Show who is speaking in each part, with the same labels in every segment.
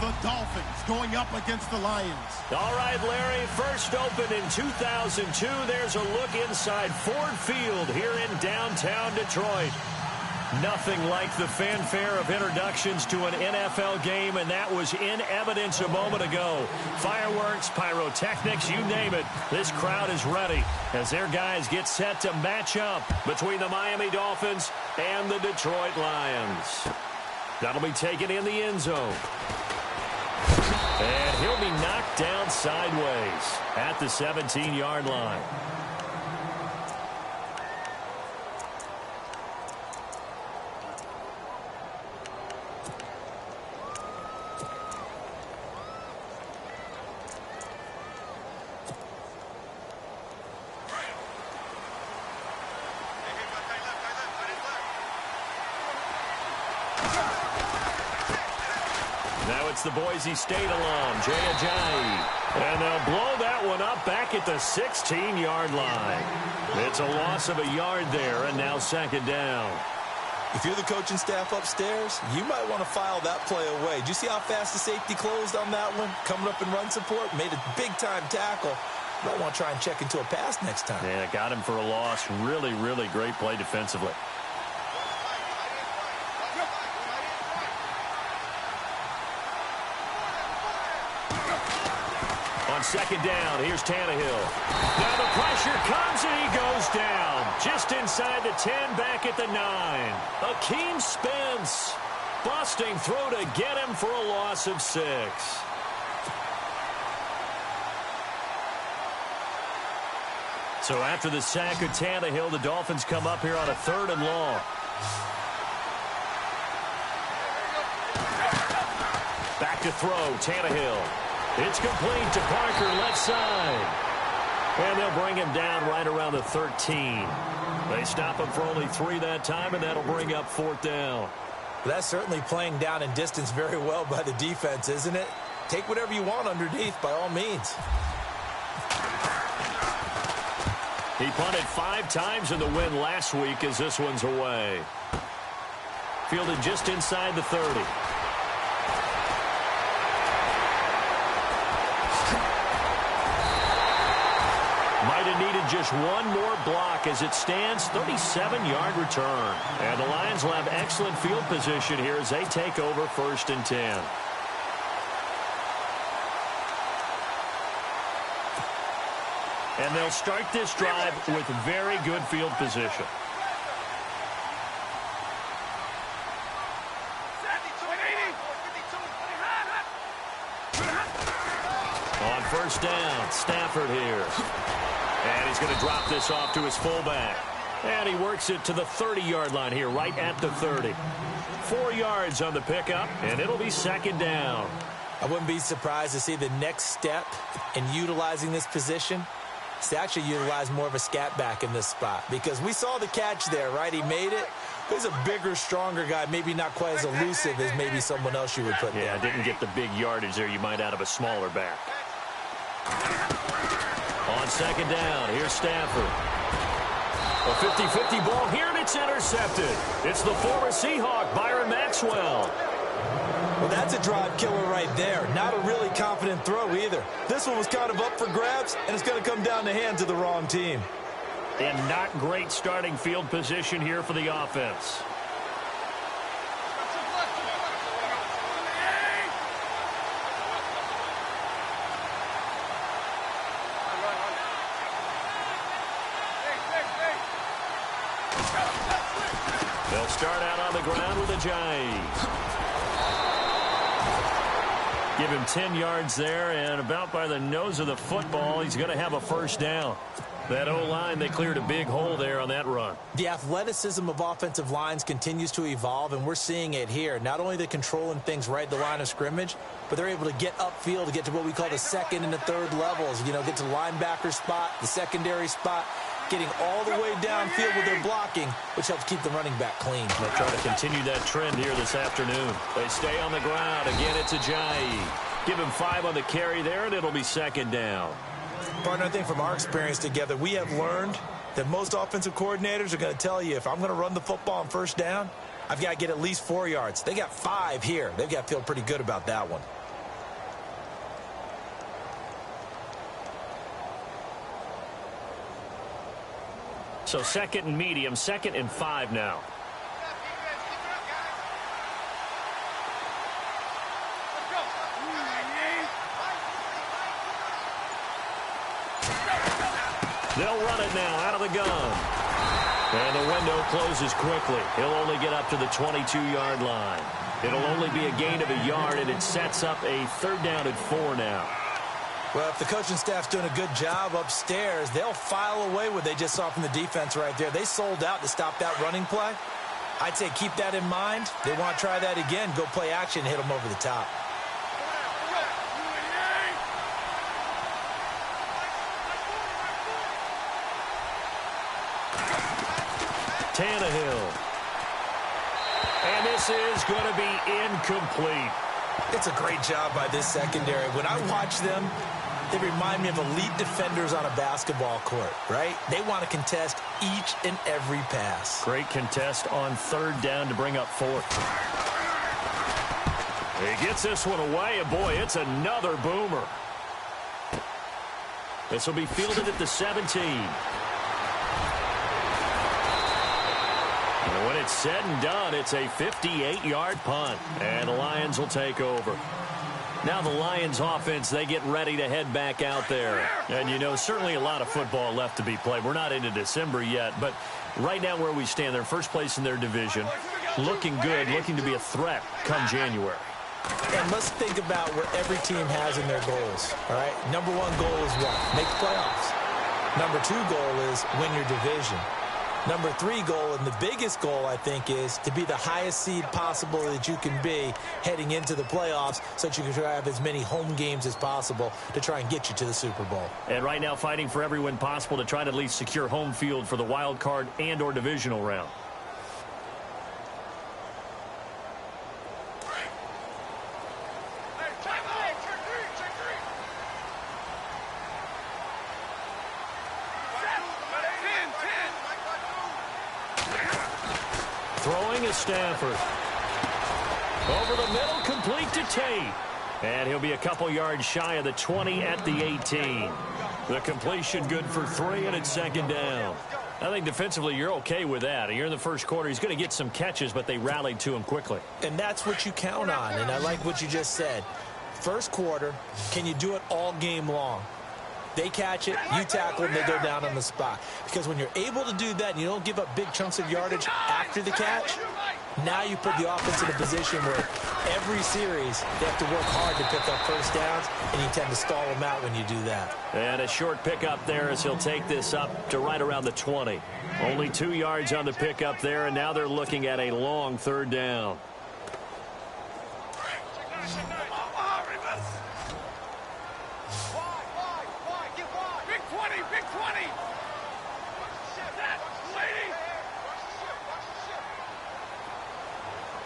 Speaker 1: The Dolphins going up against the Lions.
Speaker 2: All right, Larry, first opened in 2002. There's a look inside Ford Field here in downtown Detroit. Nothing like the fanfare of introductions to an NFL game, and that was in evidence a moment ago. Fireworks, pyrotechnics, you name it. This crowd is ready as their guys get set to match up between the Miami Dolphins and the Detroit Lions. That'll be taken in the end zone. And he'll be knocked down sideways at the 17-yard line. Now it's the Boise State alum, Jay Ajayi. And they'll blow that one up back at the 16-yard line. It's a loss of a yard there, and now second down.
Speaker 3: If you're the coaching staff upstairs, you might want to file that play away. Did you see how fast the safety closed on that one? Coming up in run support, made a big-time tackle. You might want to try and check into a pass next time.
Speaker 2: Yeah, got him for a loss. Really, really great play defensively. Second down, here's Tannehill. Now the pressure comes and he goes down. Just inside the 10, back at the 9. Akeem Spence. Busting through to get him for a loss of 6. So after the sack of Tannehill, the Dolphins come up here on a 3rd and long. Back to throw, Tannehill. It's complete to Parker, left side. And they'll bring him down right around the 13. They stop him for only 3 that time, and that'll bring up 4th down.
Speaker 3: That's certainly playing down in distance very well by the defense, isn't it? Take whatever you want underneath, by all means.
Speaker 2: He punted 5 times in the win last week as this one's away. Fielded just inside the 30. Might have needed just one more block as it stands, 37-yard return. And the Lions will have excellent field position here as they take over 1st and 10. And they'll start this drive with very good field position. On 1st down, Stafford here. And he's going to drop this off to his fullback. And he works it to the 30-yard line here, right at the 30. 4 yards on the pickup, and it'll be 2nd down.
Speaker 3: I wouldn't be surprised to see the next step in utilizing this position is to actually utilize more of a scat back in this spot. Because we saw the catch there, right? He made it. He's a bigger, stronger guy, maybe not quite as elusive as maybe someone else you would put there.
Speaker 2: Yeah, didn't get the big yardage there you might out of a smaller back. On 2nd down, here's Stafford. A 50-50 ball here, and it's intercepted. It's the former Seahawk, Byron Maxwell.
Speaker 3: Well, that's a drive killer right there. Not a really confident throw either. This one was kind of up for grabs, and it's going to come down the hands of the wrong team.
Speaker 2: And not great starting field position here for the offense. They'll start out on the ground with Ajayi. Give him 10 yards there, and about by the nose of the football, he's going to have a 1st down. That O-line, they cleared a big hole there on that run.
Speaker 3: The athleticism of offensive lines continues to evolve, and we're seeing it here. Not only the controlling things right at the line of scrimmage, but they're able to get upfield to get to what we call the 2nd and the 3rd levels. You know, get to the linebacker spot, the secondary spot, getting all the way downfield with their blocking, which helps keep the running back clean.
Speaker 2: They'll try to continue that trend here this afternoon. They stay on the ground. Again, it's Ajayi. Give him 5 on the carry there, and it'll be 2nd down.
Speaker 3: Partner, I think from our experience together, we have learned that most offensive coordinators are going to tell you, if I'm going to run the football on 1st down, I've got to get at least 4 yards. They got 5 here. They've got to feel pretty good about that one.
Speaker 2: So 2nd and medium, 2nd and 5 now. They'll run it now out of the gun. And the window closes quickly. He'll only get up to the 22-yard line. It'll only be a gain of a yard, and it sets up a 3rd down and 4 now.
Speaker 3: Well, if the coaching staff's doing a good job upstairs, they'll file away what they just saw from the defense right there. They sold out to stop that running play. I'd say keep that in mind. They want to try that again. Go play action and hit them over the top.
Speaker 2: Tannehill. And this is going to be incomplete.
Speaker 3: It's a great job by this secondary. When I watch them, they remind me of elite defenders on a basketball court, right? They want to contest each and every pass.
Speaker 2: Great contest on 3rd down to bring up 4th. He gets this one away, and boy, it's another boomer. This will be fielded at the 17. And when it's said and done, it's a 58-yard punt, and the Lions will take over. Now the Lions offense, they get ready to head back out there. And, you know, certainly a lot of football left to be played. We're not into December yet, but right now where we stand, they're first place in their division, looking good, looking to be a threat come January.
Speaker 3: And let's think about what every team has in their goals, all right? Number 1 goal is what? Make the playoffs. Number 2 goal is win your division. Number 3 goal, and the biggest goal, I think, is to be the highest seed possible that you can be heading into the playoffs so that you can try to have as many home games as possible to try and get you to the Super Bowl.
Speaker 2: And right now fighting for every win possible to try to at least secure home field for the wild card and or divisional round. Throwing is Stafford. Over the middle, complete to Tate. And he'll be a couple yards shy of the 20 at the 18. The completion good for 3, and it's 2nd down. I think defensively you're okay with that. You're in the first quarter. He's going to get some catches, but they rallied to him quickly.
Speaker 3: And that's what you count on, and I like what you just said. First quarter, can you do it all game long? They catch it, you tackle them, they go down on the spot. Because when you're able to do that and you don't give up big chunks of yardage after the catch, now you put the offense in a position where every series they have to work hard to pick up first downs, and you tend to stall them out when you do that.
Speaker 2: And a short pickup there as he'll take this up to right around the 20. Only 2 yards on the pickup there, and now they're looking at a long 3rd down.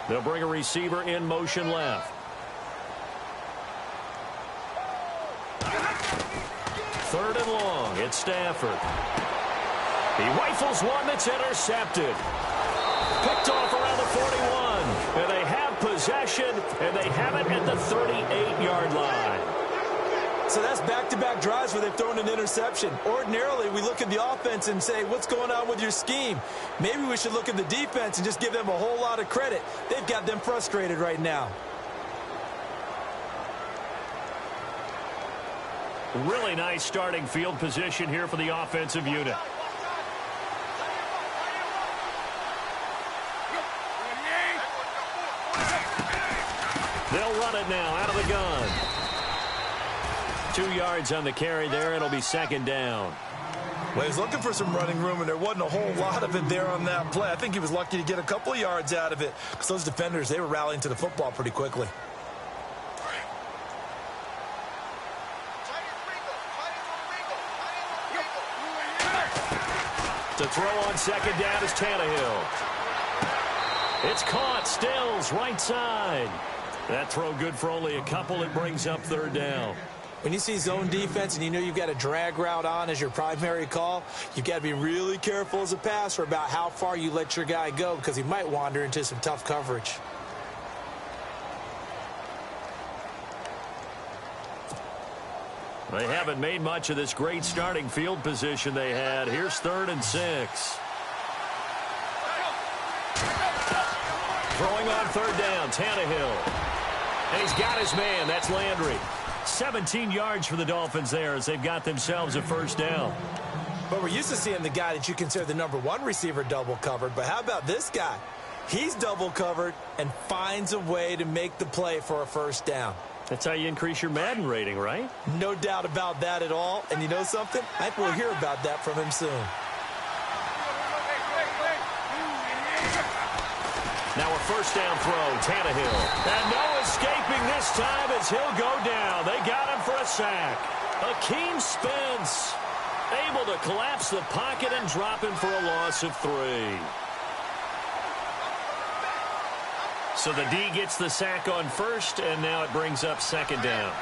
Speaker 2: They'll bring a receiver in motion left. 3rd and long. It's Stafford. He rifles one that's intercepted. Picked off around the 41. And they have possession, and they have it at the 38-yard line.
Speaker 3: So that's back-to-back drives where they've thrown an interception. Ordinarily, we look at the offense and say, what's going on with your scheme? Maybe we should look at the defense and just give them a whole lot of credit. They've got them frustrated right now.
Speaker 2: Really nice starting field position here for the offensive unit. They'll run it now out of the gun. 2 yards on the carry there. It'll be 2nd down.
Speaker 3: Well, he was looking for some running room, and there wasn't a whole lot of it there on that play. I think he was lucky to get a couple of yards out of it because those defenders, they were rallying to the football pretty quickly.
Speaker 2: To throw on 2nd down is Tannehill. It's caught. Stills right side. That throw good for only a couple. It brings up 3rd down.
Speaker 3: When you see zone defense and you know you've got a drag route on as your primary call, you've got to be really careful as a passer about how far you let your guy go because he might wander into some tough coverage.
Speaker 2: They haven't made much of this great starting field position they had. Here's 3rd and 6. Throwing on 3rd down, Tannehill. And he's got his man. That's Landry. 17 yards for the Dolphins there as they've got themselves a 1st down.
Speaker 3: But we're used to seeing the guy that you consider the #1 receiver double covered. But how about this guy? He's double covered and finds a way to make the play for a 1st down.
Speaker 2: That's how you increase your Madden rating, right?
Speaker 3: No doubt about that at all. And you know something? I think we'll hear about that from him soon.
Speaker 2: Now a 1st down throw, Tannehill. And no escaping this time as he'll go down. They got him for a sack. Akeem Spence able to collapse the pocket and drop him for a loss of 3. So the D gets the sack on 1st, and now it brings up 2nd down.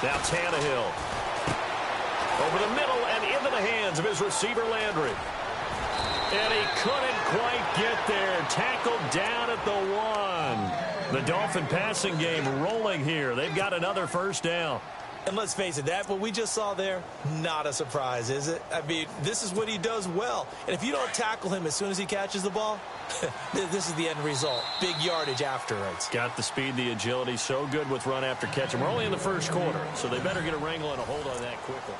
Speaker 2: Now Tannehill. Over the middle and into the hands of his receiver, Landry. And he couldn't quite get there. Tackled down at the 1. The Dolphin passing game rolling here. They've got another 1st down.
Speaker 3: And let's face it, that what we just saw there, not a surprise, is it? I mean, this is what he does well. And if you don't tackle him as soon as he catches the ball, this is the end result. Big yardage afterwards.
Speaker 2: Got the speed, the agility, so good with run after catch. And we're only in the 1st quarter, so they better get a wrangle and a hold on that quickly.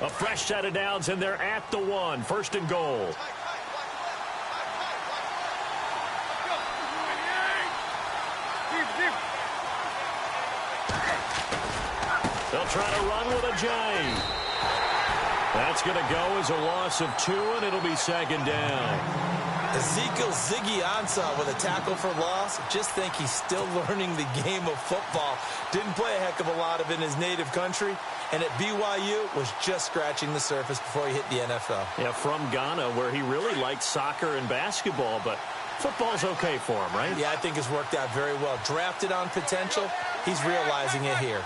Speaker 2: A fresh set of downs, and they're at the 1. 1st and goal. They'll try to run with a J. That's going to go as a loss of 2, and it'll be 2nd down.
Speaker 3: Ezekiel Ziggy Ansah with a tackle for loss. Just think he's still learning the game of football. Didn't play a heck of a lot of it in his native country. And at BYU was just scratching the surface before he hit the NFL.
Speaker 2: Yeah, from Ghana, where he really liked soccer and basketball, but football's okay for him, right?
Speaker 3: Yeah, I think it's worked out very well. Drafted on potential, he's realizing it here.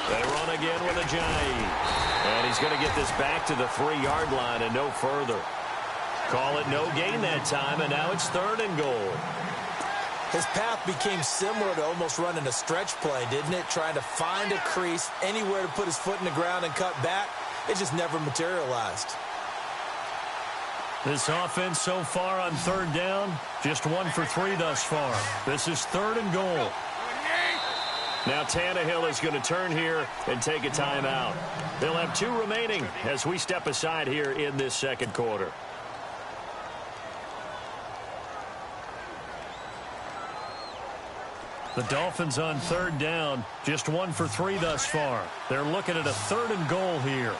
Speaker 2: They run again with a J. And he's going to get this back to the 3-yard line and no further. Call it no gain that time, and now it's 3rd and goal.
Speaker 3: His path became similar to almost running a stretch play, didn't it? Trying to find a crease, anywhere to put his foot in the ground and cut back. It just never materialized.
Speaker 2: This offense so far on 3rd down, just 1 for 3 thus far. This is 3rd and goal. Now Tannehill is going to turn here and take a timeout. They'll have 2 remaining as we step aside here in this 2nd quarter. The Dolphins on 3rd down, just 1 for 3 thus far. They're looking at a 3rd and goal here.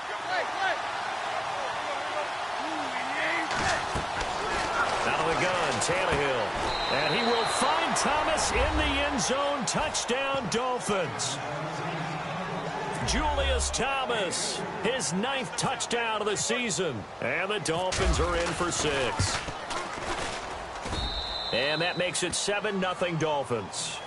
Speaker 2: Out of the gun, Tannehill. And he will find Thomas in the end zone. Touchdown, Dolphins. Julius Thomas, his 9th touchdown of the season. And the Dolphins are in for 6. And that makes it 7-0 Dolphins.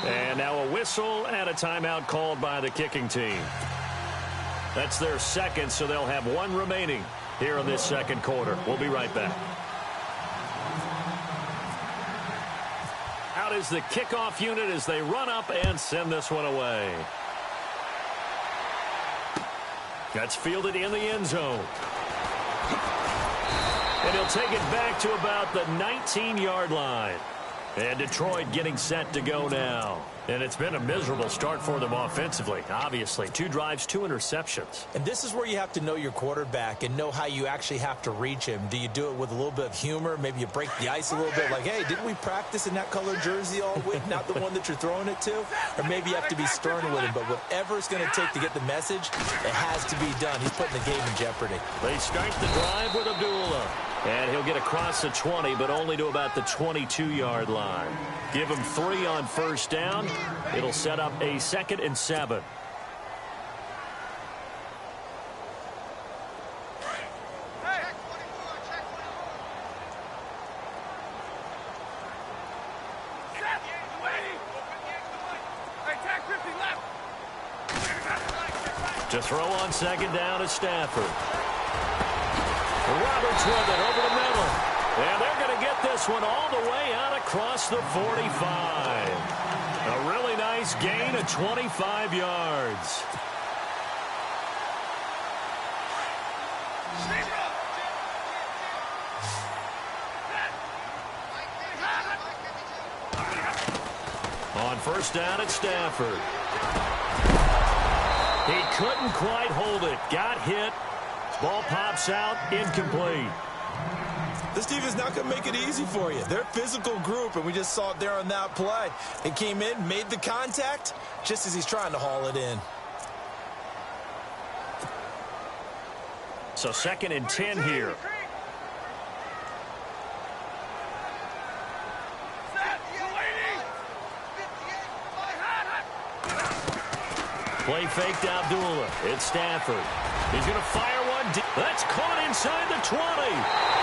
Speaker 2: And now a whistle and a timeout called by the kicking team. That's their 2nd, so they'll have 1 remaining here in this 2nd quarter. We'll be right back. Out is the kickoff unit as they run up and send this one away. That's fielded in the end zone. And he'll take it back to about the 19-yard line. And Detroit getting set to go now. And it's been a miserable start for them offensively, obviously. 2 drives, 2 interceptions.
Speaker 3: And this is where you have to know your quarterback and know how you actually have to reach him. Do you do it with a little bit of humor? Maybe you break the ice a little bit like, hey, didn't we practice in that colored jersey all week, not the one that you're throwing it to? Or maybe you have to be stern with him. But whatever it's going to take to get the message, it has to be done. He's putting the game in jeopardy.
Speaker 2: They start the drive with Abdullah. And he'll get across the 20, but only to about the 22-yard line. Give him 3 on first down. It'll set up a 2nd and 7. To throw on 2nd down is Stafford. Roberts with it over the middle. And they're going to get this one all the way out across the 45. A really nice gain of 25 yards. On first down, it's Stafford. He couldn't quite hold it. Got hit. Ball pops out, incomplete.
Speaker 3: This team is not going to make it easy for you. They're a physical group, and we just saw it there on that play. He came in, made the contact, just as he's trying to haul it in.
Speaker 2: So 2nd and 10 here. Play fake to Abdullah. It's Stafford. He's going to fire one deep. That's caught inside the 20.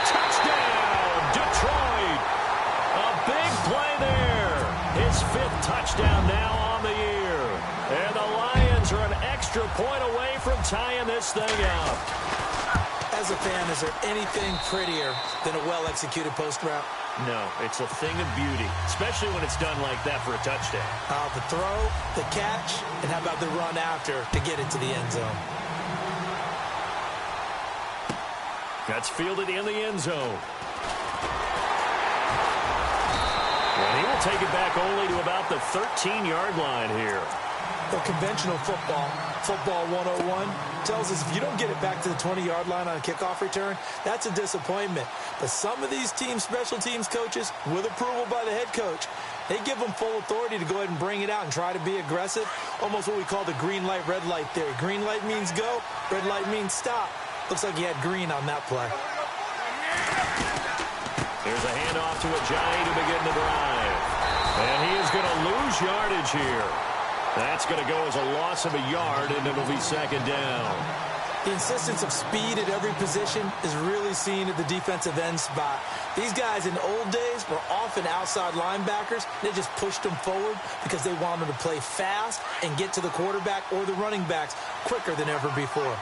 Speaker 2: Touchdown, Detroit. A big play there. His 5th touchdown now on the year. And the Lions are an extra point away from tying this thing up.
Speaker 3: As a fan, is there anything prettier than a well-executed post route?
Speaker 2: No, it's a thing of beauty, especially when it's done like that for a touchdown.
Speaker 3: The throw, the catch, and how about the run after to get into the end zone?
Speaker 2: That's fielded in the end zone. And he will take it back only to about the 13-yard line here.
Speaker 3: The conventional football 101, tells us if you don't get it back to the 20-yard line on a kickoff return, that's a disappointment. But some of these special teams coaches, with approval by the head coach, they give them full authority to go ahead and bring it out and try to be aggressive. Almost what we call the green light, red light theory. Green light means go, red light means stop. Looks like he had green on that play.
Speaker 2: Here's a handoff to Ajayi to begin the drive. And he is going to lose yardage here. That's going to go as a loss of a yard, and it'll be 2nd down.
Speaker 3: The insistence of speed at every position is really seen at the defensive end spot. These guys in the old days were often outside linebackers. They just pushed them forward because they wanted to play fast and get to the quarterback or the running backs quicker than ever before.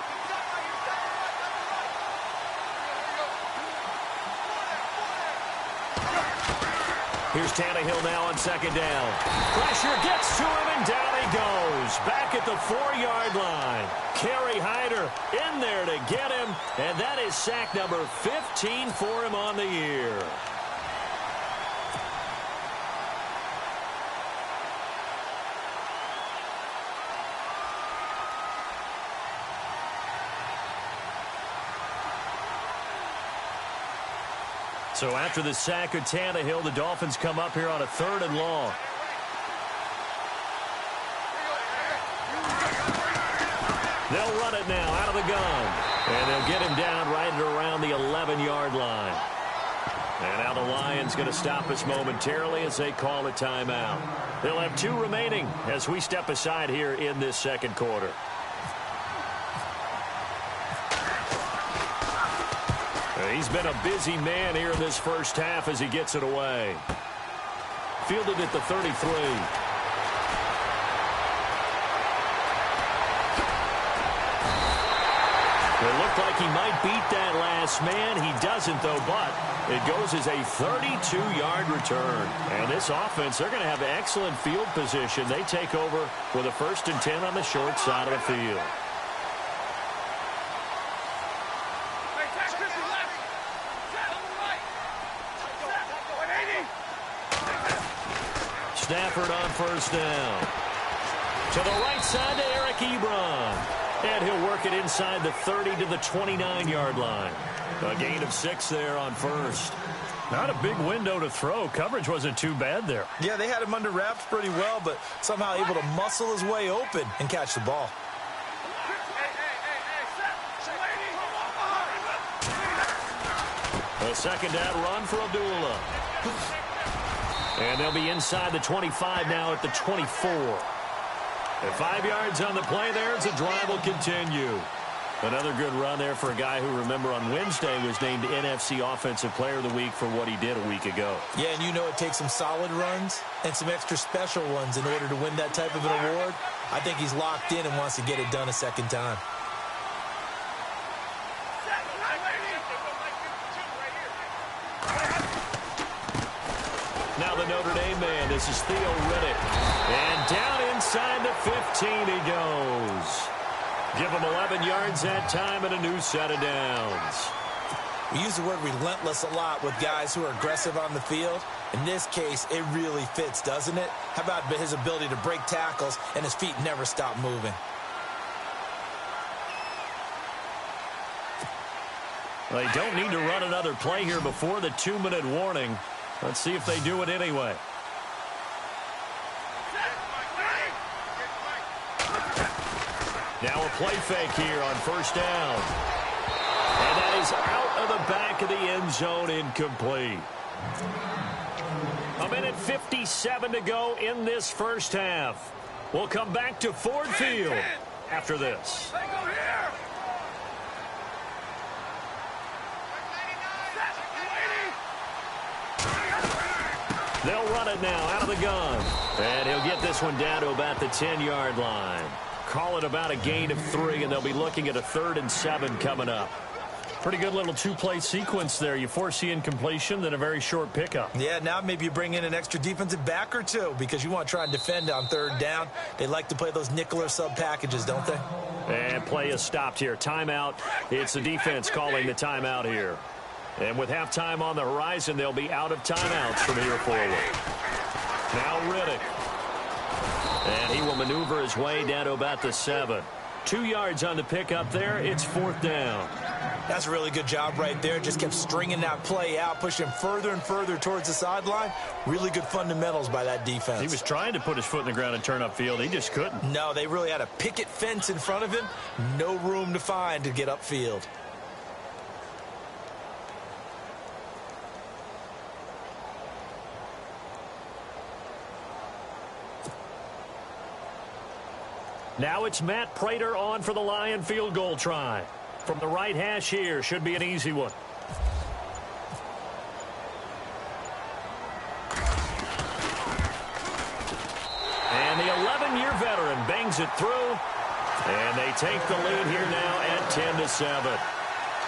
Speaker 2: Here's Tannehill now on 2nd down. Pressure gets to him, and down he goes. Back at the 4-yard line. Kerry Hyder in there to get him, and that is sack number 15 for him on the year. So after the sack of Tannehill, the Dolphins come up here on a 3rd and long. They'll run it now out of the gun. And they'll get him down right at around the 11-yard line. And now the Lions going to stop us momentarily as they call a timeout. They'll have 2 remaining as we step aside here in this 2nd quarter. He's been a busy man here in this first half as he gets it away. Fielded at the 33. It looked like he might beat that last man. He doesn't, though, but it goes as a 32-yard return. And this offense, they're going to have excellent field position. They take over with a 1st and 10 on the short side of the field. Stafford on first down. To the right side to Eric Ebron. And he'll work it inside the 30 to the 29-yard line. A gain of 6 there on first. Not a big window to throw. Coverage wasn't too bad there.
Speaker 3: Yeah, they had him under wraps pretty well, but somehow able to muscle his way open and catch the ball.
Speaker 2: A second down run for Abdullah. And they'll be inside the 25 now at the 24. And 5 yards on the play there as the drive will continue. Another good run there for a guy who, remember, on Wednesday was named NFC Offensive Player of the Week for what he did a week ago.
Speaker 3: Yeah, and you know it takes some solid runs and some extra special ones in order to win that type of an award. I think he's locked in and wants to get it done a second time.
Speaker 2: Now the Notre Dame man, this is Theo Riddick. And down inside the 15 he goes. Give him 11 yards that time and a new set of downs.
Speaker 3: We use the word relentless a lot with guys who are aggressive on the field. In this case, it really fits, doesn't it? How about his ability to break tackles and his feet never stop moving?
Speaker 2: They don't need to run another play here before the 2-minute warning. Let's see if they do it anyway. Now a play fake here on first down. And that is out of the back of the end zone, incomplete. 1:57 to go in this first half. We'll come back to Ford Field after this. They'll run it now out of the gun. And he'll get this one down to about the 10-yard line. Call it about a gain of 3, and they'll be looking at a 3rd and 7 coming up. Pretty good little 2-play sequence there. You force the incompletion, then a very short pickup.
Speaker 3: Yeah, now maybe you bring in an extra defensive back or two because you want to try and defend on 3rd down. They like to play those nickel or sub packages, don't they?
Speaker 2: And play is stopped here. Timeout. It's the defense calling the timeout here. And with halftime on the horizon, they'll be out of timeouts from here forward. Now Riddick. And he will maneuver his way down to about the 7. 2 yards on the pickup there. It's 4th down.
Speaker 3: That's a really good job right there. Just kept stringing that play out, pushing further and further towards the sideline. Really good fundamentals by that defense.
Speaker 2: He was trying to put his foot in the ground and turn upfield. He just couldn't.
Speaker 3: No, they really had a picket fence in front of him. No room to find to get upfield.
Speaker 2: Now it's Matt Prater on for the Lion field goal try. From the right hash here, should be an easy one. And the 11-year veteran bangs it through. And they take the lead here now at 10-7.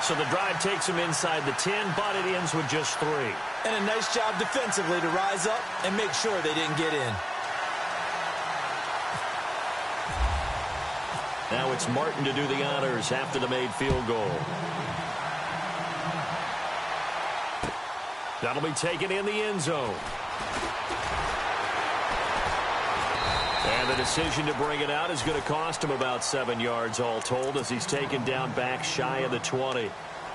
Speaker 2: So the drive takes them inside the 10, but it ends with just 3.
Speaker 3: And a nice job defensively to rise up and make sure they didn't get in.
Speaker 2: Now it's Martin to do the honors after the made field goal. That'll be taken in the end zone. And the decision to bring it out is going to cost him about 7 yards all told as he's taken down back shy of the 20.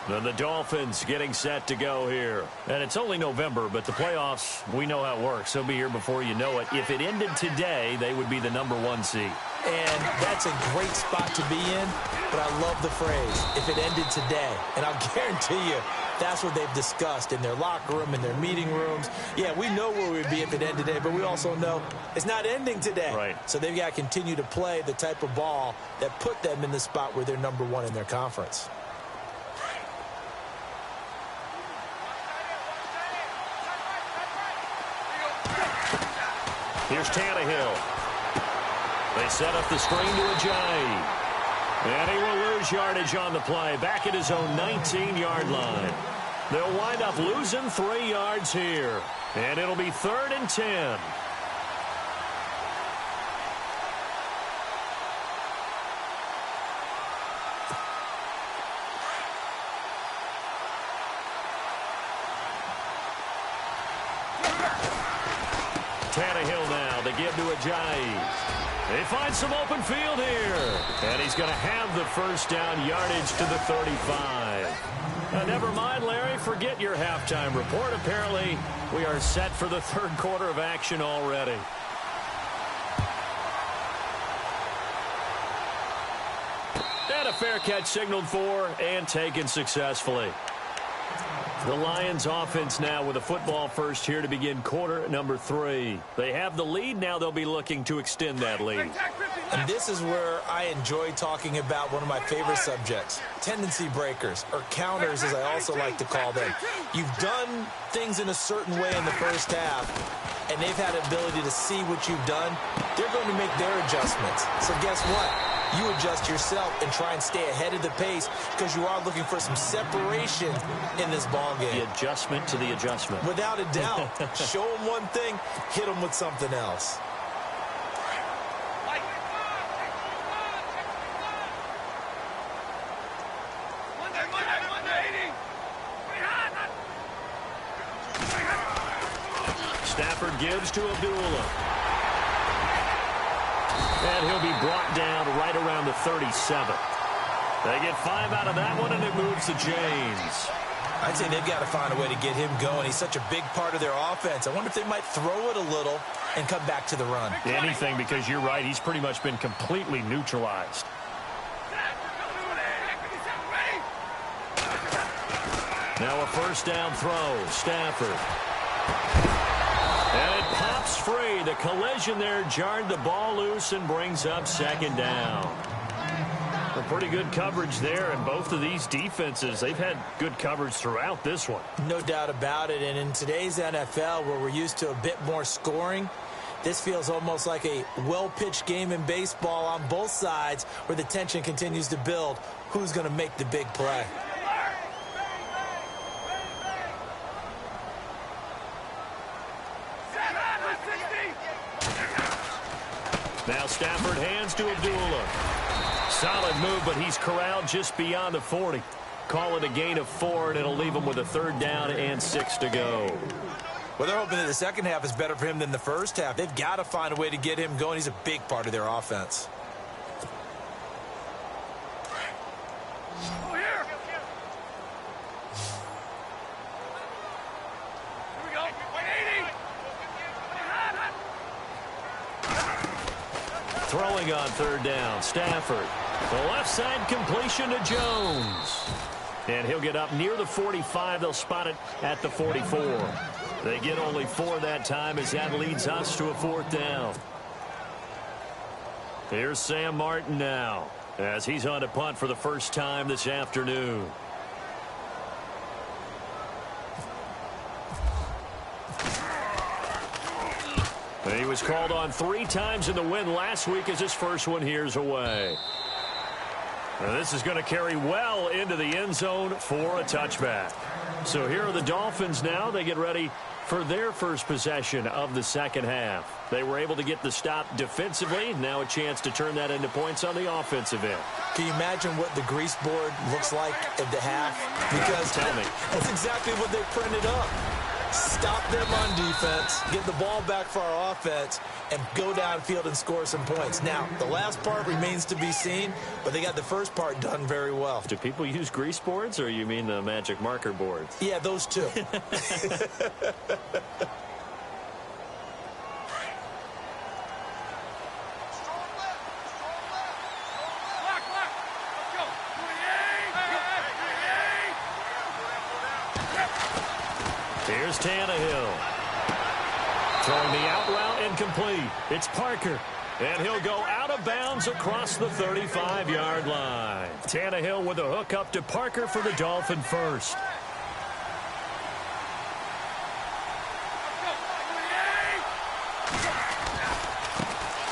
Speaker 2: Then the Dolphins getting set to go here. And it's only November, but the playoffs, we know how it works. They'll be here before you know it. If it ended today, they would be the #1 seed.
Speaker 3: And that's a great spot to be in, but I love the phrase, if it ended today. And I'll guarantee you, that's what they've discussed in their locker room, in their meeting rooms. Yeah, we know where we'd be if it ended today, but we also know it's not ending today.
Speaker 2: Right.
Speaker 3: So they've got to continue to play the type of ball that put them in the spot where they're #1 in their conference.
Speaker 2: Here's Tannehill. They set up the screen to Ajayi. And he will lose yardage on the play. Back at his own 19-yard line. They'll wind up losing 3 yards here. And it'll be 3rd and 10. Tannehill now to give to Ajayi. They find some open field here. And he's going to have the first down yardage to the 35. Never mind, Larry. Forget your halftime report. Apparently, we are set for the third quarter of action already. And a fair catch signaled for and taken successfully. The Lions offense now with a football first here to begin quarter number 3. They have the lead. Now they'll be looking to extend that lead.
Speaker 3: And this is where I enjoy talking about one of my favorite subjects, tendency breakers, or counters as I also like to call them. You've done things in a certain way in the first half, and they've had the ability to see what you've done. They're going to make their adjustments. So guess what? You adjust yourself and try and stay ahead of the pace because you are looking for some separation in this ball game.
Speaker 2: The adjustment to the adjustment.
Speaker 3: Without a doubt. Show them one thing, hit them with something else.
Speaker 2: Stafford gives to Abdullah. And he'll be brought down right around the 37. They get 5 out of that one, and it moves to James.
Speaker 3: I'd say they've got to find a way to get him going. He's such a big part of their offense. I wonder if they might throw it a little and come back to the run.
Speaker 2: Anything, because you're right. He's pretty much been completely neutralized. Now a first down throw. Stafford. And it pops free. The collision there jarred the ball loose and brings up second down. A pretty good coverage there, and both of these defenses, they've had good coverage throughout this one.
Speaker 3: No doubt about it, and in today's NFL, where we're used to a bit more scoring, this feels almost like a well-pitched game in baseball on both sides where the tension continues to build. Who's going to make the big play?
Speaker 2: Now Stafford hands to Abdullah. Solid move, but he's corralled just beyond the 40. Call it a gain of 4, and it'll leave him with a third down and 6 to go.
Speaker 3: Well, they're hoping that the second half is better for him than the first half. They've got to find a way to get him going. He's a big part of their offense.
Speaker 2: Throwing on third down, Stafford. The left side completion to Jones. And he'll get up near the 45. They'll spot it at the 44. They get only 4 that time as that leads us to a fourth down. Here's Sam Martin now as he's on to punt for the first time this afternoon. He was called on 3 times in the win last week as his first one here's away. Now this is going to carry well into the end zone for a touchback. So here are the Dolphins now. They get ready for their first possession of the second half. They were able to get the stop defensively. Now a chance to turn that into points on the offensive end.
Speaker 3: Can you imagine what the grease board looks like at the half? Because
Speaker 2: tell me.
Speaker 3: That's exactly what they printed up. Stop them on defense, get the ball back for our offense, and go downfield and score some points. Now, the last part remains to be seen, but they got the first part done very well.
Speaker 2: Do people use grease boards, or you mean the magic marker boards?
Speaker 3: Yeah, those two.
Speaker 2: Here's Tannehill. Throwing the out route incomplete. It's Parker. And he'll go out of bounds across the 35-yard line. Tannehill with a hook up to Parker for the Dolphin first.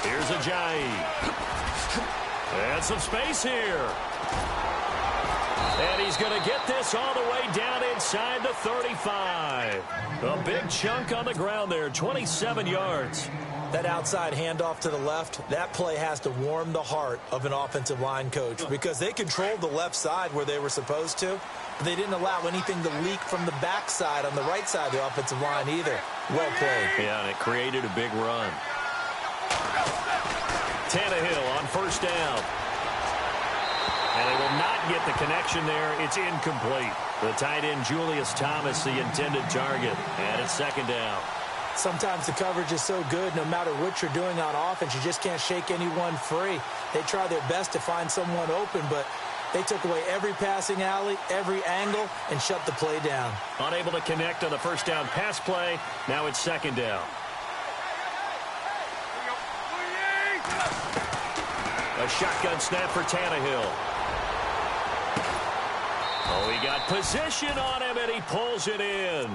Speaker 2: Here's Ajayi. And some space here. And he's going to get this all the way down inside the 35. A big chunk on the ground there, 27 yards.
Speaker 3: That outside handoff to the left, that play has to warm the heart of an offensive line coach because they controlled the left side where they were supposed to, but they didn't allow anything to leak from the backside on the right side of the offensive line either. Well played.
Speaker 2: Yeah, and it created a big run. Tannehill on first down. And they will not get the connection there. It's incomplete. The tight end, Julius Thomas, the intended target. And it's second down.
Speaker 3: Sometimes the coverage is so good, no matter what you're doing on offense, you just can't shake anyone free. They try their best to find someone open, but they took away every passing alley, every angle, and shut the play down.
Speaker 2: Unable to connect on the first down pass play. Now it's second down. A shotgun snap for Tannehill. Oh, he got position on him, and he pulls it in.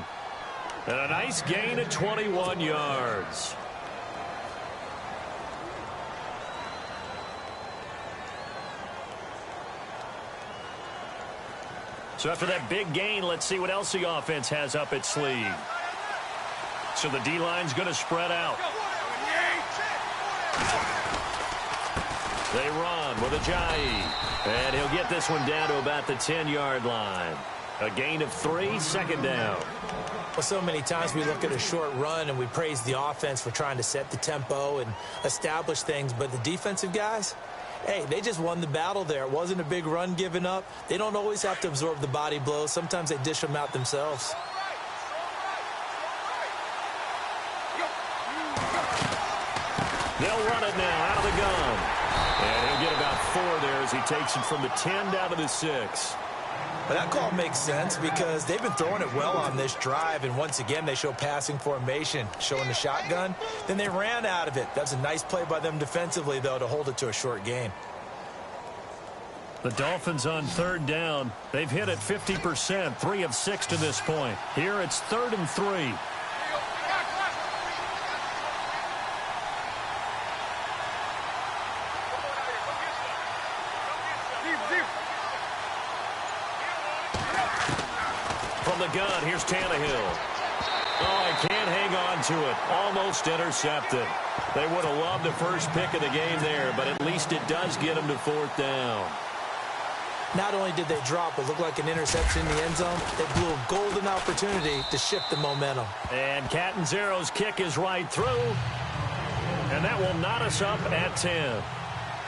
Speaker 2: And a nice gain of 21 yards. So after that big gain, let's see what else the offense has up its sleeve. So the D-line's going to spread out. They run with Ajayi. And he'll get this one down to about the 10-yard line. A gain of 3, second down.
Speaker 3: Well, so many times we look at a short run and we praise the offense for trying to set the tempo and establish things, but the defensive guys, hey, they just won the battle there. It wasn't a big run given up. They don't always have to absorb the body blows. Sometimes they dish them out themselves.
Speaker 2: They'll run it now out of the gun. And he'll get about 4 there as he takes it from the 10 down to the 6.
Speaker 3: But that call makes sense because they've been throwing it well on this drive, and once again they show passing formation, showing the shotgun. Then they ran out of it. That's a nice play by them defensively, though, to hold it to a short gain.
Speaker 2: The Dolphins on third down. They've hit it 50%, 3 of 6 to this point. Here it's 3rd and 3. From the gun, here's Tannehill. Oh, he can't hang on to it. Almost intercepted. They would have loved the first pick of the game there, but at least it does get them to 4th down.
Speaker 3: Not only did they drop what looked like an interception in the end zone, they blew a golden opportunity to shift the momentum.
Speaker 2: And Catanzaro's kick is right through. And that will knot us up at 10.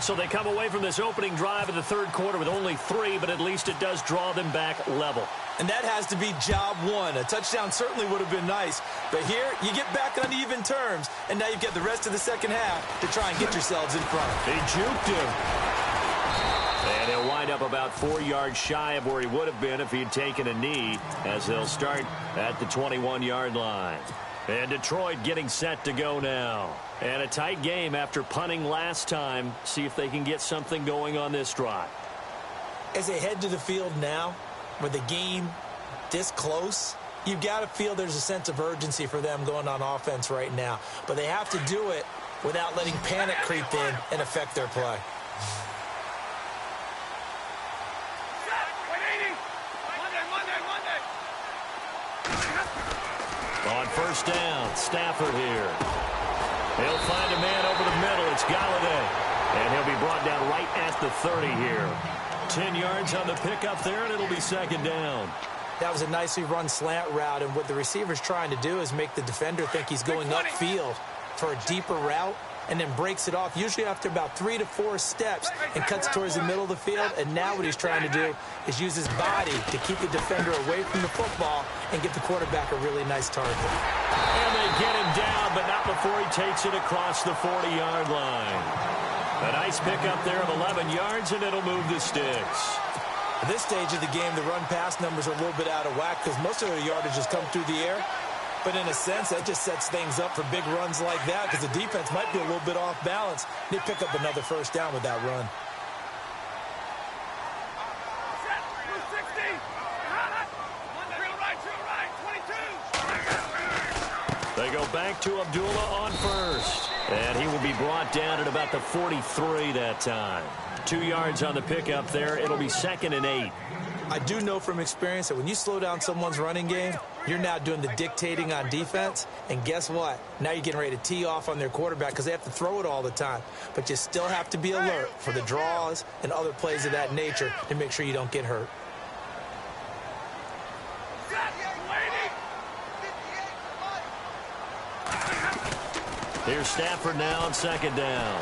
Speaker 2: So they come away from this opening drive in the third quarter with only 3, but at least it does draw them back level.
Speaker 3: And that has to be job 1. A touchdown certainly would have been nice. But here, you get back on even terms, and now you've got the rest of the second half to try and get yourselves in front.
Speaker 2: They juked him. And he'll wind up about 4 yards shy of where he would have been if he had taken a knee, as they'll start at the 21-yard line. And Detroit getting set to go now. And a tight game after punting last time. See if they can get something going on this drive.
Speaker 3: As they head to the field now, with the game this close, you've got to feel there's a sense of urgency for them going on offense right now. But they have to do it without letting panic creep in and affect their play.
Speaker 2: On first down, Stafford here. He'll find a man over the middle. It's Galladay. And he'll be brought down right at the 30 here. 10 yards on the pickup there, and it'll be second down.
Speaker 3: That was a nicely run slant route, and what the receiver's trying to do is make the defender think he's going upfield for a deeper route, and then breaks it off, usually after about 3 to 4 steps, and cuts towards the middle of the field. And now what he's trying to do is use his body to keep the defender away from the football and get the quarterback a really nice target.
Speaker 2: And they get him down, but not before he takes it across the 40-yard line. A nice pickup there of 11 yards, and it'll move the sticks.
Speaker 3: At this stage of the game, the run-pass numbers are a little bit out of whack because most of their yardage has come through the air. But in a sense, that just sets things up for big runs like that because the defense might be a little bit off balance. They pick up another first down with that run.
Speaker 2: They go back to Abdullah on first. And he will be brought down at about the 43 that time. 2 yards on the pickup there. It'll be 2nd and 8.
Speaker 3: I do know from experience that when you slow down someone's running game, you're now doing the dictating on defense. And guess what? Now you're getting ready to tee off on their quarterback because they have to throw it all the time. But you still have to be alert for the draws and other plays of that nature to make sure you don't get hurt.
Speaker 2: Here's Stafford now on second down.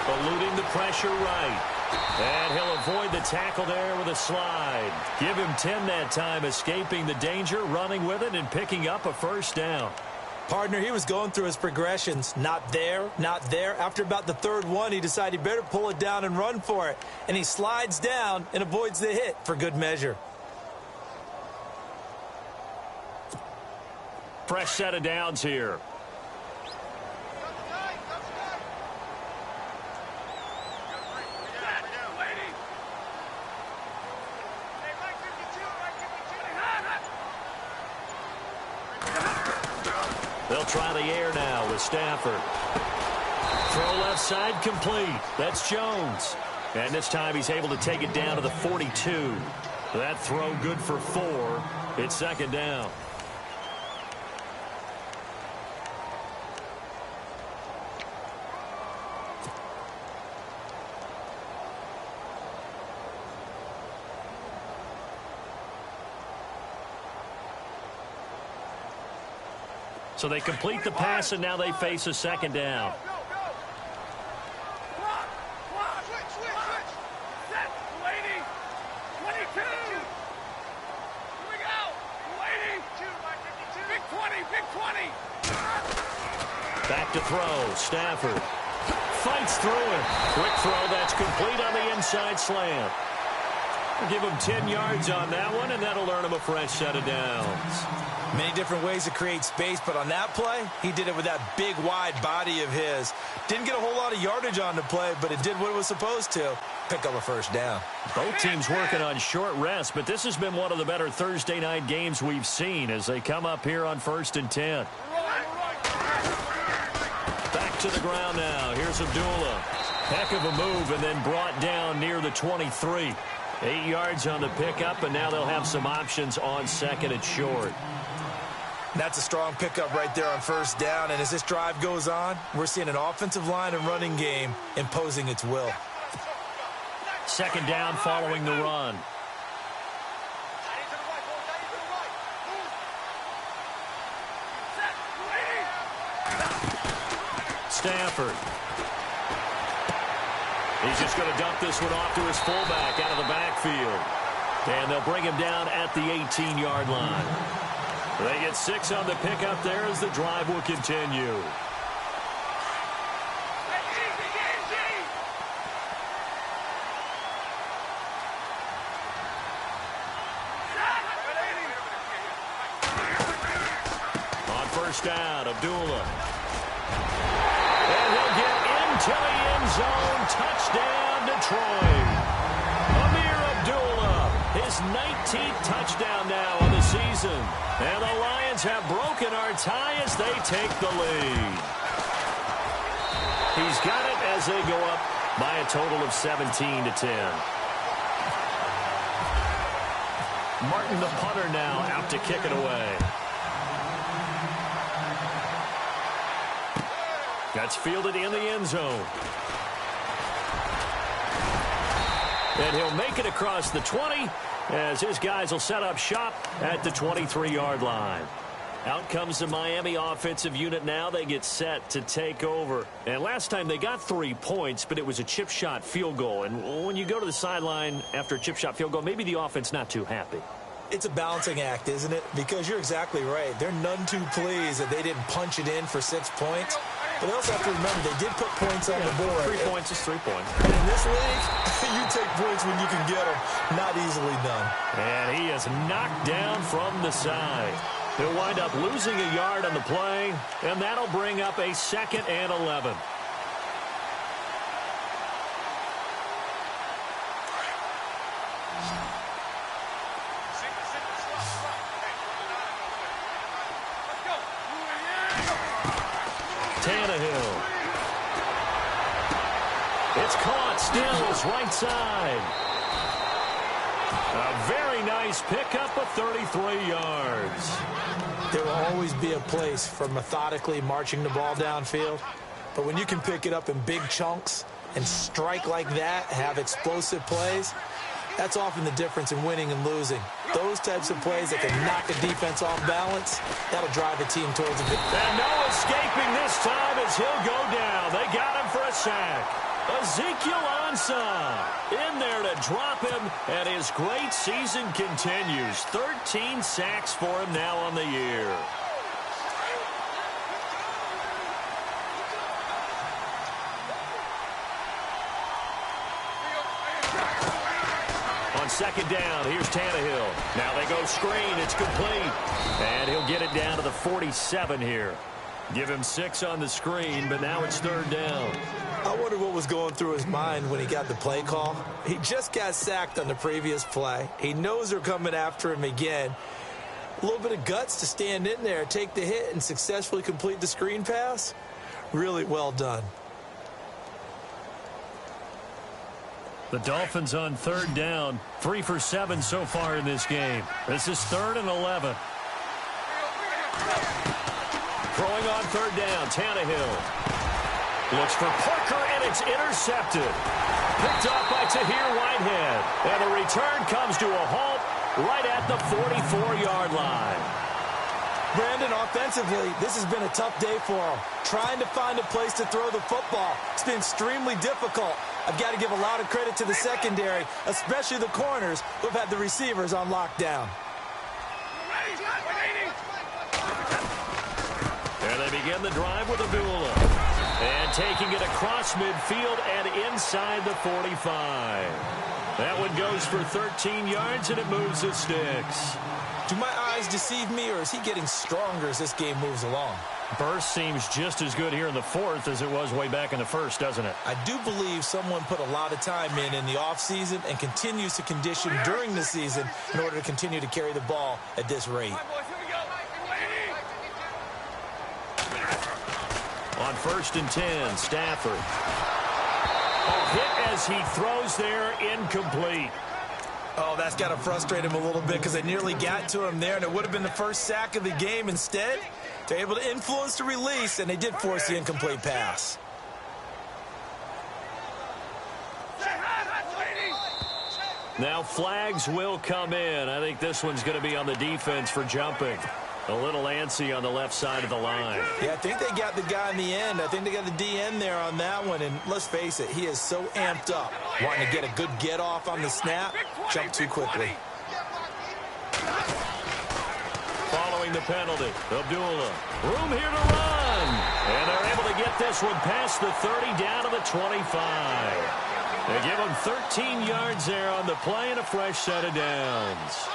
Speaker 2: Eluding the pressure right. And he'll avoid the tackle there with a slide. Give him 10 that time, escaping the danger, running with it, and picking up a first down.
Speaker 3: Partner, he was going through his progressions. Not there, not there. After about the third one, he decided he better pull it down and run for it. And he slides down and avoids the hit for good measure.
Speaker 2: Fresh set of downs here. They'll try the air now with Stafford. Throw left side complete. That's Jones. And this time he's able to take it down to the 42. That throw good for 4. It's second down. So they complete the pass, and now they face a second down. Back to throw. Stafford fights through it. Quick throw that's complete on the inside slant. Give him 10 yards on that one, and that'll earn him a fresh set of downs.
Speaker 3: Many different ways to create space, but on that play, he did it with that big, wide body of his. Didn't get a whole lot of yardage on the play, but it did what it was supposed to. Pick up a first down.
Speaker 2: Both teams working on short rest, but this has been one of the better Thursday night games we've seen as they come up here on 1st and 10. Back to the ground now. Here's Abdullah. Heck of a move, and then brought down near the 23. 8 yards on the pickup, and now they'll have some options on second and short.
Speaker 3: That's a strong pickup right there on first down, and as this drive goes on, we're seeing an offensive line and running game imposing its will.
Speaker 2: Second down following the run. Stafford. He's just going to dump this one off to his fullback out of the backfield. And they'll bring him down at the 18-yard line. They get 6 on the pickup there as the drive will continue. On first down, Abdullah. And he'll get into the end zone. Touchdown, Detroit. Amir Abdullah, his 19th touchdown now on the season. And the Lions have broken our tie as they take the lead. He's got it as they go up by a total of 17-10. Martin, the punter, now out to kick it away. That's fielded in the end zone. And he'll make it across the 20 as his guys will set up shop at the 23-yard line. Out comes the Miami offensive unit now. They get set to take over. And last time they got 3 points, but it was a chip shot field goal. And when you go to the sideline after a chip shot field goal, maybe the offense not too happy.
Speaker 3: It's a balancing act, isn't it? Because you're exactly right. They're none too pleased that they didn't punch it in for 6 points. But they also have to remember they did put points on the board.
Speaker 2: 3 points is 3 points.
Speaker 3: And in this league, you take points when you can get them. Not easily done.
Speaker 2: And he is knocked down from the side. He'll wind up losing a yard on the play, and that'll bring up a 2nd and 11. Tannehill. It's caught. Stills right side. A very nice pickup of 33 yards.
Speaker 3: There will always be a place for methodically marching the ball downfield. But when you can pick it up in big chunks and strike like that, have explosive plays, that's often the difference in winning and losing. Those types of plays that can knock a defense off balance, that'll drive a team towards a victory.
Speaker 2: And no escaping this time. as he'll go down. They got him for a sack. Ezekiel Ansah in there to drop him, and his great season continues. 13 sacks for him now on the year. On second down, here's Tannehill. Now they go screen. It's complete. And he'll get it down to the 47 here. Give him 6 on the screen, but now it's third down.
Speaker 3: I wonder what was going through his mind when he got the play call. He just got sacked on the previous play. He knows they're coming after him again. A little bit of guts to stand in there, take the hit, and successfully complete the screen pass. Really well done.
Speaker 2: The Dolphins on third down, 3 for 7 so far in this game. This is 3rd and 11. Throwing on third down, Tannehill. Looks for Parker, and it's intercepted. Picked off by Tahir Whitehead. And the return comes to a halt right at the 44-yard line.
Speaker 3: Brandon, offensively, this has been a tough day for him. Trying to find a place to throw the football. It's been extremely difficult. I've got to give a lot of credit to the secondary, especially the corners who have had the receivers on lockdown.
Speaker 2: And they begin the drive with Abdullah. And taking it across midfield and inside the 45. That one goes for 13 yards, and it moves the sticks.
Speaker 3: Do my eyes deceive me, or is he getting stronger as this game moves along?
Speaker 2: Burst seems just as good here in the 4th as it was way back in the 1st, doesn't it?
Speaker 3: I do believe someone put a lot of time in the offseason and continues to condition during the season in order to continue to carry the ball at this rate.
Speaker 2: On 1st and 10, Stafford. A hit as he throws there, incomplete.
Speaker 3: Oh, that's got to frustrate him a little bit because they nearly got to him there, and it would have been the first sack of the game. Instead, they're able to influence the release, and they did force the incomplete pass.
Speaker 2: Now flags will come in. I think this one's going to be on the defense for jumping. A little antsy on the left side of the line.
Speaker 3: Yeah, I think they got the guy in the end. I think they got the DN there on that one. And let's face it, he is so amped up, wanting to get a good get off on the snap, jump too quickly.
Speaker 2: Following the penalty, Abdullah. Room here to run. And they're able to get this one past the 30 down to the 25. They give him 13 yards there on the play and a fresh set of downs.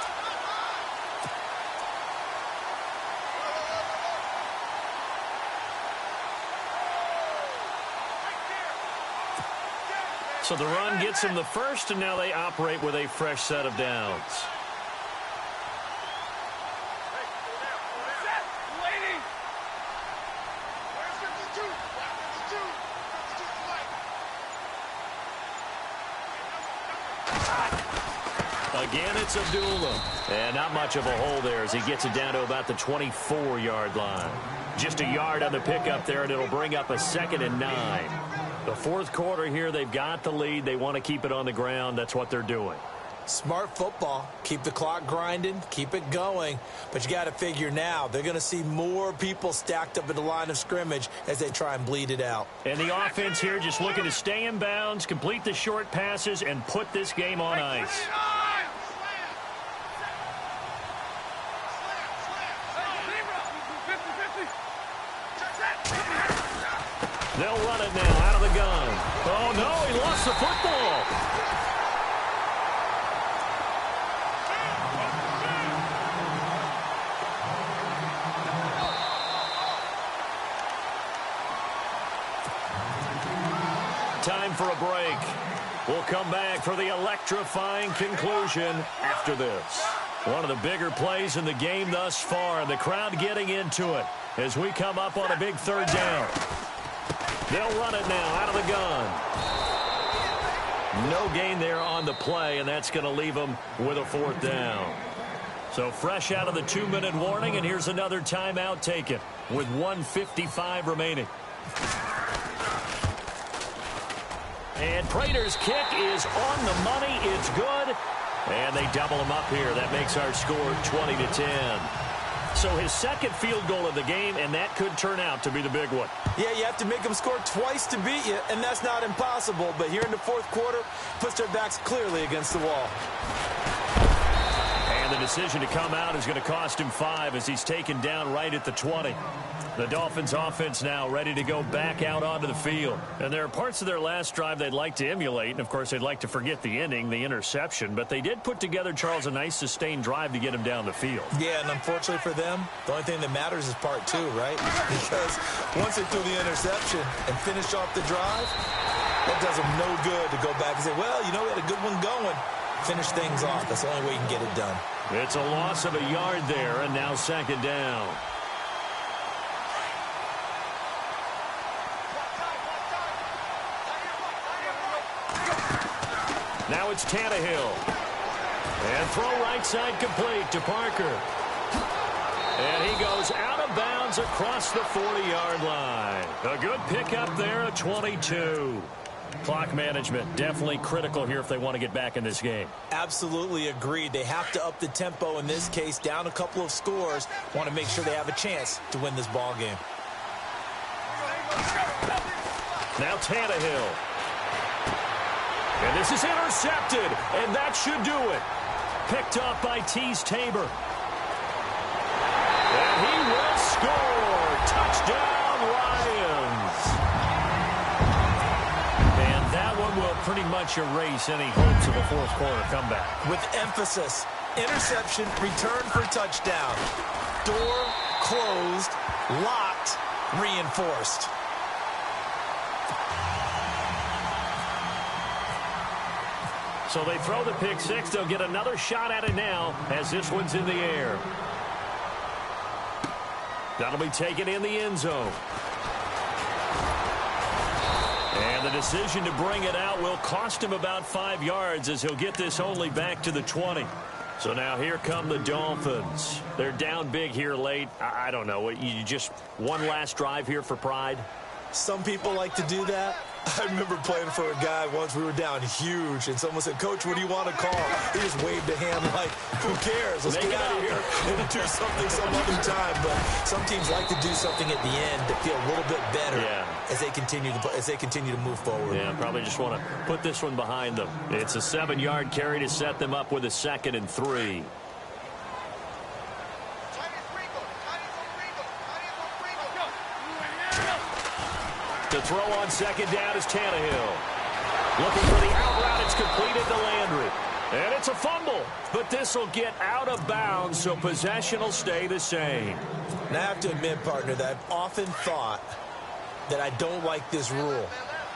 Speaker 2: So the run gets him the first, and now they operate with a fresh set of downs. Again, it's Abdullah. And not much of a hole there as he gets it down to about the 24-yard line. Just a yard on the pickup there, and it'll bring up a 2nd and 9. The 4th quarter here, they've got the lead. They want to keep it on the ground. That's what they're doing.
Speaker 3: Smart football. Keep the clock grinding. Keep it going. But you got to figure now, they're going to see more people stacked up at the line of scrimmage as they try and bleed it out.
Speaker 2: And the offense here just looking to stay in bounds, complete the short passes, and put this game on ice. They'll run it now out of the gun. Oh, no, he lost the football. Time for a break. We'll come back for the electrifying conclusion after this. One of the bigger plays in the game thus far, and the crowd getting into it as we come up on a big 3rd down. They'll run it now out of the gun. No gain there on the play, and that's going to leave them with a 4th down. So fresh out of the 2-minute warning, and here's another timeout taken with 1:55 remaining. And Prater's kick is on the money. It's good. And they double him up here. That makes our score 20-10. So his second field goal of the game, and that could turn out to be the big one.
Speaker 3: Yeah, you have to make them score twice to beat you, and that's not impossible. But here in the fourth quarter, puts their backs clearly against the wall.
Speaker 2: And the decision to come out is going to cost him 5 as he's taken down right at the 20. The Dolphins offense now ready to go back out onto the field. And there are parts of their last drive they'd like to emulate. And, of course, they'd like to forget the inning, the interception. But they did put together, Charles, a nice sustained drive to get him down the field.
Speaker 3: Yeah, and unfortunately for them, the only thing that matters is part 2, right? Because once they threw the interception and finished off the drive, that does them no good to go back and say, well, you know, we had a good one going. Finish things off. That's the only way you can get it done.
Speaker 2: It's a loss of a yard there, and now second down. Now it's Tannehill. And throw right side complete to Parker. And he goes out of bounds across the 40-yard line. A good pickup there at 22. Clock management definitely critical here if they want to get back in this game.
Speaker 3: Absolutely agreed. They have to up the tempo in this case, down a couple of scores. Want to make sure they have a chance to win this ball game.
Speaker 2: Now Tannehill. And this is intercepted, and that should do it. Picked up by Tease Tabor. And he will score. Touchdown, Lions. And that one will pretty much erase any hopes of a fourth quarter comeback.
Speaker 3: With emphasis, interception, return for touchdown. Door closed, locked, reinforced.
Speaker 2: So they throw the pick six. They'll get another shot at it now as this one's in the air. That'll be taken in the end zone. And the decision to bring it out will cost him about 5 yards as he'll get this only back to the 20. So now here come the Dolphins. They're down big here late. I don't know. You just one last drive here for pride?
Speaker 3: Some people like to do that. I remember playing for a guy once. We were down huge, and someone said, "Coach, what do you want to call?" He just waved a hand like, "Who cares? Let's get out of here and do something some other time." But some teams like to do something at the end to feel a little bit better as they continue to move forward.
Speaker 2: Yeah, probably just want to put this one behind them. It's a 7-yard carry to set them up with a 2nd and 3. The throw on second down is Tannehill. Looking for the out route. It's completed to Landry. And it's a fumble. But this will get out of bounds, so possession will stay the same.
Speaker 3: Now, I have to admit, partner, that I've often thought that I don't like this rule,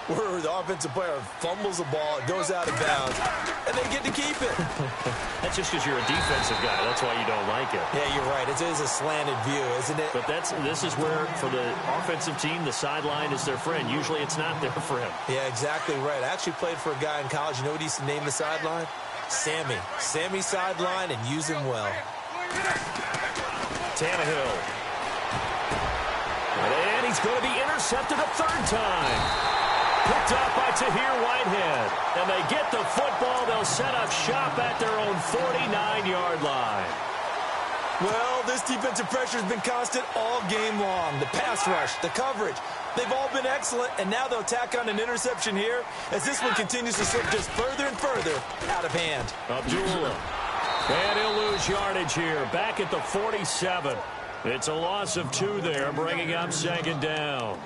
Speaker 3: where the offensive player fumbles the ball, it goes out of bounds, and they get to keep it.
Speaker 2: That's just because you're a defensive guy. That's why you don't like it.
Speaker 3: Yeah, you're right. It is a slanted view, isn't it?
Speaker 2: But this is where, for the offensive team, the sideline is their friend. Usually it's not there for him.
Speaker 3: Yeah, exactly right. I actually played for a guy in college. You know what he used to name the sideline? Sammy. Sammy sideline, and use him well.
Speaker 2: Tannehill. And he's going to be intercepted a 3rd time. Picked up by Tahir Whitehead. And they get the football. They'll set up shop at their own 49-yard line.
Speaker 3: Well, this defensive pressure has been constant all game long. The pass rush, the coverage, they've all been excellent. And now they'll tack on an interception here as this one continues to slip just further and further out of hand.
Speaker 2: Abdullah. And he'll lose yardage here. Back at the 47. It's a loss of 2 there, bringing up 2nd down.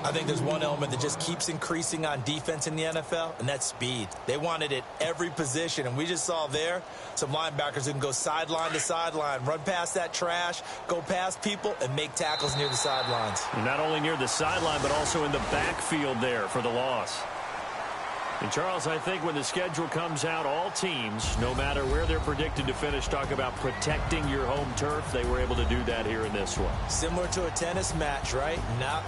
Speaker 3: I think there's one element that just keeps increasing on defense in the NFL, and that's speed. They want it at every position, and we just saw there some linebackers who can go sideline to sideline, run past that trash, go past people, and make tackles near the sidelines.
Speaker 2: Not only near the sideline, but also in the backfield there for the loss. And, Charles, I think when the schedule comes out, all teams, no matter where they're predicted to finish, talk about protecting your home turf. They were able to do that here in this one.
Speaker 3: Similar to a tennis match, right? Not